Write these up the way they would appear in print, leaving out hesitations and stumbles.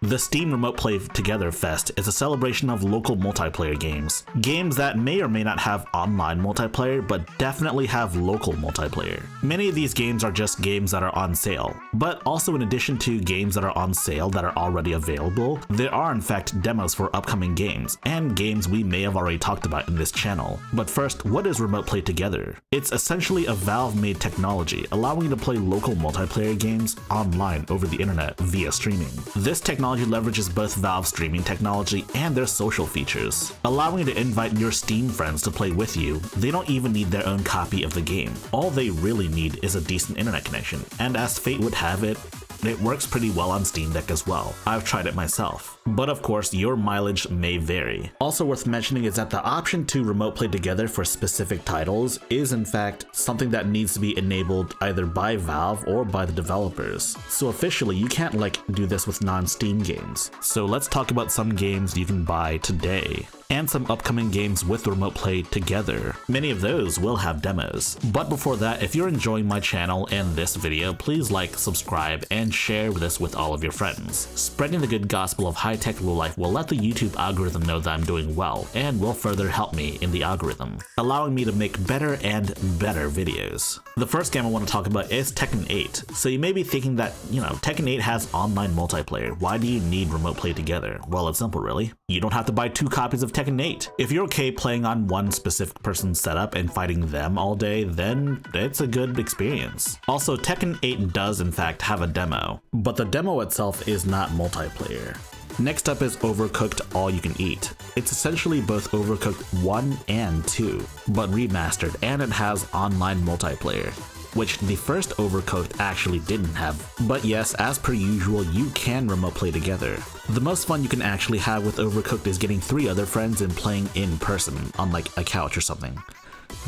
The Steam Remote Play Together Fest is a celebration of local multiplayer games. Games that may or may not have online multiplayer, but definitely have local multiplayer. Many of these games are just games that are on sale, but also in addition to games that are on sale that are already available, there are in fact demos for upcoming games, and games we may have already talked about in this channel. But first, what is Remote Play Together? It's essentially a Valve-made technology, allowing you to play local multiplayer games online over the internet via streaming. This technology leverages both Valve's streaming technology and their social features, allowing you to invite your Steam friends to play with you. They don't even need their own copy of the game. All they really need is a decent internet connection, and as fate would have it, it works pretty well on Steam Deck as well. I've tried it myself. But of course, your mileage may vary. Also worth mentioning is that the option to remote play together for specific titles is in fact something that needs to be enabled either by Valve or by the developers. So officially, you can't do this with non-Steam games. So let's talk about some games you can buy today, and some upcoming games with remote play together. Many of those will have demos. But before that, if you're enjoying my channel and this video, please like, subscribe, and share this with all of your friends. Spreading the good gospel of high-tech low life will let the YouTube algorithm know that I'm doing well, and will further help me in the algorithm, allowing me to make better and better videos. The first game I want to talk about is Tekken 8. So you may be thinking that, Tekken 8 has online multiplayer. Why do you need remote play together? Well, it's simple really. You don't have to buy 2 copies of Tekken 8. If you're okay playing on one specific person's setup and fighting them all day, then it's a good experience. Also, Tekken 8 does in fact have a demo, but the demo itself is not multiplayer. Next up is Overcooked All You Can Eat. It's essentially both Overcooked 1 and 2, but remastered, and it has online multiplayer, which the first Overcooked actually didn't have. But yes, as per usual, you can remote play together. The most fun you can actually have with Overcooked is getting 3 other friends and playing in person on a couch or something.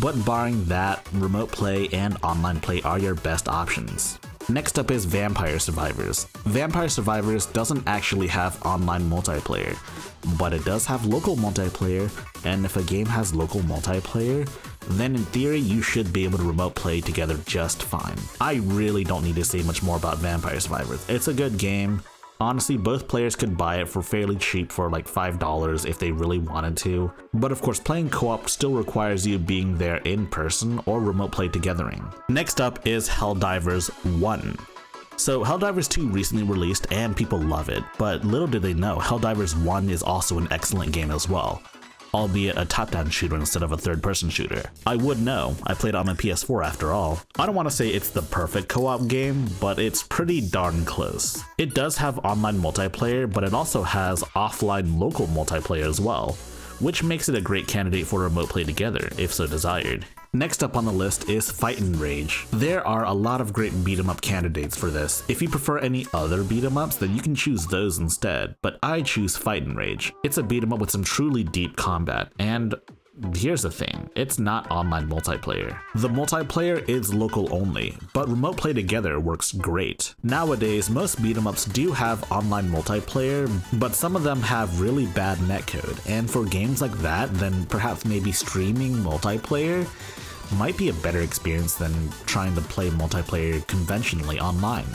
But barring that, remote play and online play are your best options. Next up is Vampire Survivors. Vampire Survivors doesn't actually have online multiplayer, but it does have local multiplayer, and if a game has local multiplayer, then in theory you should be able to remote play together just fine. I really don't need to say much more about Vampire Survivors. It's a good game. Honestly, both players could buy it for fairly cheap for $5 if they really wanted to. But of course, playing co-op still requires you being there in person or remote play togethering. Next up is Helldivers 1. So Helldivers 2 recently released and people love it, but little did they know, Helldivers 1 is also an excellent game as well, albeit a top-down shooter instead of a third-person shooter. I would know, I played it on my PS4 after all. I don't want to say it's the perfect co-op game, but it's pretty darn close. It does have online multiplayer, but it also has offline local multiplayer as well, which makes it a great candidate for remote play together, if so desired. Next up on the list is Fight and Rage. There are a lot of great beat 'em up candidates for this. If you prefer any other beat 'em ups, then you can choose those instead, but I choose Fight and Rage. It's a beat 'em up with some truly deep combat, and here's the thing, it's not online multiplayer. The multiplayer is local only, but remote play together works great. Nowadays, most beat 'em ups do have online multiplayer, but some of them have really bad netcode, and for games like that, then perhaps maybe streaming multiplayer might be a better experience than trying to play multiplayer conventionally online,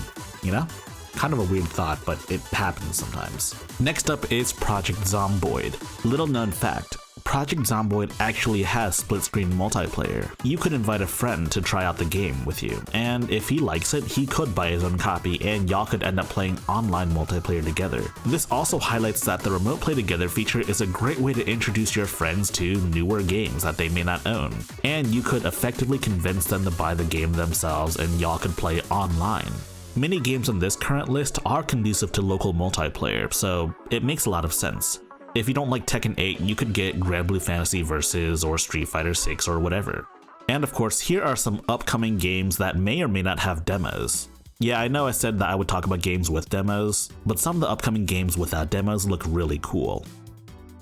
Kind of a weird thought, but it happens sometimes. Next up is Project Zomboid. Little known fact, Project Zomboid actually has split-screen multiplayer. You could invite a friend to try out the game with you, and if he likes it, he could buy his own copy and y'all could end up playing online multiplayer together. This also highlights that the remote play together feature is a great way to introduce your friends to newer games that they may not own, and you could effectively convince them to buy the game themselves and y'all could play online. Many games on this current list are conducive to local multiplayer, so it makes a lot of sense. If you don't like Tekken 8, you could get Grand Blue Fantasy Versus or Street Fighter 6 or whatever. And of course, here are some upcoming games that may or may not have demos. Yeah, I know I said that I would talk about games with demos, but some of the upcoming games without demos look really cool.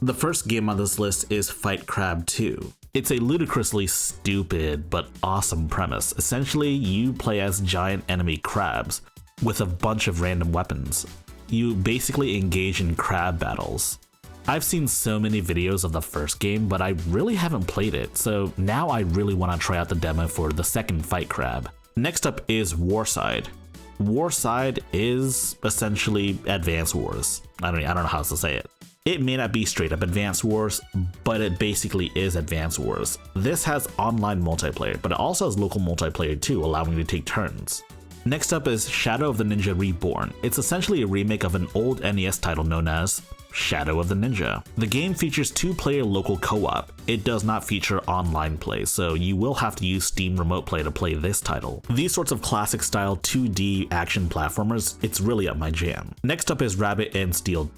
The first game on this list is Fight Crab 2. It's a ludicrously stupid but awesome premise. Essentially, you play as giant enemy crabs with a bunch of random weapons. You basically engage in crab battles. I've seen so many videos of the first game, but I really haven't played it, so now I really want to try out the demo for the second Fight Crab. Next up is Warside. Warside is essentially Advance Wars. I don't know how else to say it. It may not be straight up Advance Wars, but it basically is Advance Wars. This has online multiplayer, but it also has local multiplayer too, allowing you to take turns. Next up is Shadow of the Ninja Reborn. It's essentially a remake of an old NES title known as Shadow of the Ninja. The game features 2-player local co-op. It does not feature online play, so you will have to use Steam Remote Play to play this title. These sorts of classic style 2D action platformers, it's really up my jam. Next up is Rabbit and Steel.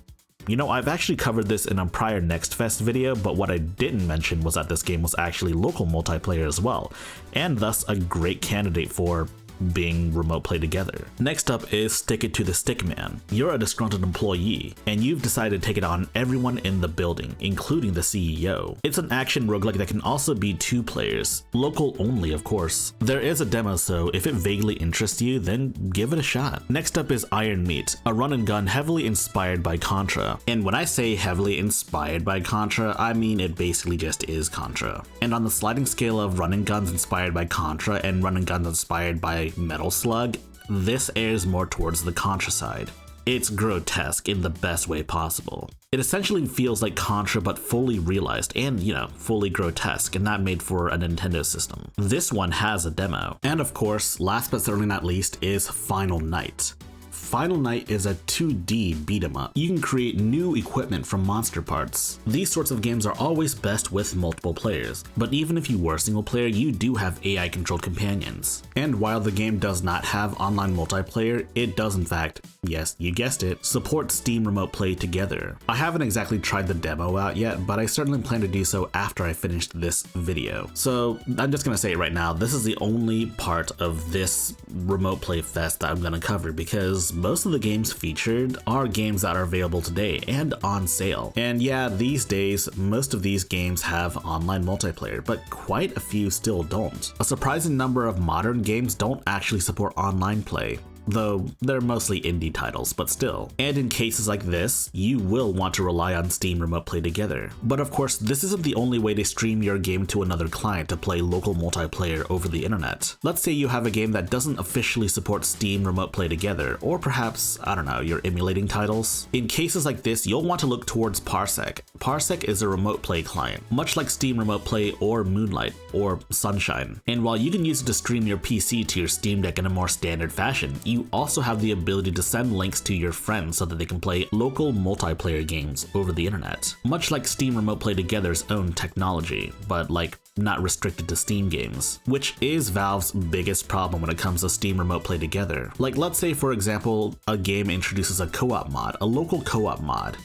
You know, I've actually covered this in a prior Next Fest video, but what I didn't mention was that this game was actually local multiplayer as well, and thus a great candidate for being remote play together. Next up is Stick It to the Stickman. You're a disgruntled employee, and you've decided to take it on everyone in the building, including the CEO. It's an action roguelike that can also be 2 players, local only of course. There is a demo, so if it vaguely interests you, then give it a shot. Next up is Iron Meat, a run and gun heavily inspired by Contra. And when I say heavily inspired by Contra, I mean it basically just is Contra. And on the sliding scale of run and guns inspired by Contra and run and guns inspired by Metal Slug, this airs more towards the Contra side. It's grotesque in the best way possible. It essentially feels like Contra but fully realized and, you know, fully grotesque and not made for a Nintendo system. This one has a demo. And of course, last but certainly not least is Final Night. Final Night is a 2D beat 'em up. You can create new equipment from monster parts. These sorts of games are always best with multiple players, but even if you were single player, you do have AI controlled companions. And while the game does not have online multiplayer, it does in fact, yes, you guessed it, support Steam Remote Play together. I haven't exactly tried the demo out yet, but I certainly plan to do so after I finished this video. So I'm just gonna say it right now, this is the only part of this Remote Play Fest that I'm gonna cover, because most of the games featured are games that are available today and on sale. And yeah, these days, most of these games have online multiplayer, but quite a few still don't. A surprising number of modern games don't actually support online play, though they're mostly indie titles, but still. And in cases like this, you will want to rely on Steam Remote Play together. But of course, this isn't the only way to stream your game to another client to play local multiplayer over the internet. Let's say you have a game that doesn't officially support Steam Remote Play together, or perhaps, I don't know, you're emulating titles. In cases like this, you'll want to look towards Parek. Parek is a remote play client, much like Steam Remote Play or Moonlight or Sunshine. And while you can use it to stream your PC to your Steam Deck in a more standard fashion, you also have the ability to send links to your friends so that they can play local multiplayer games over the internet. Much like Steam Remote Play Together's own technology, but like not restricted to Steam games, which is Valve's biggest problem when it comes to Steam Remote Play Together. Like let's say for example, a game introduces a co-op mod, a local co-op mod.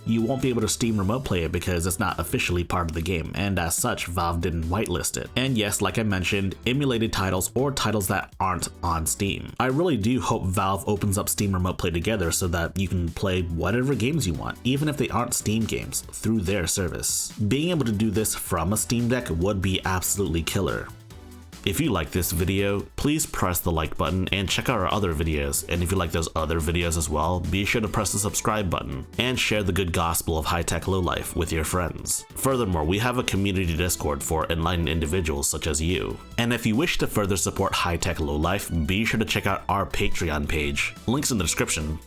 You won't be able to Steam Remote Play it because it's not officially part of the game, and as such, Valve didn't whitelist it. And yes, like I mentioned, emulated titles or titles that aren't on Steam. I really do hope Valve opens up Steam Remote Play Together so that you can play whatever games you want, even if they aren't Steam games, through their service. Being able to do this from a Steam Deck would be absolutely killer. If you like this video, please press the like button and check out our other videos. And if you like those other videos as well, be sure to press the subscribe button and share the good gospel of high-tech lowlife with your friends. Furthermore, we have a community Discord for enlightened individuals such as you. And if you wish to further support high-tech lowlife, be sure to check out our Patreon page. Links in the description.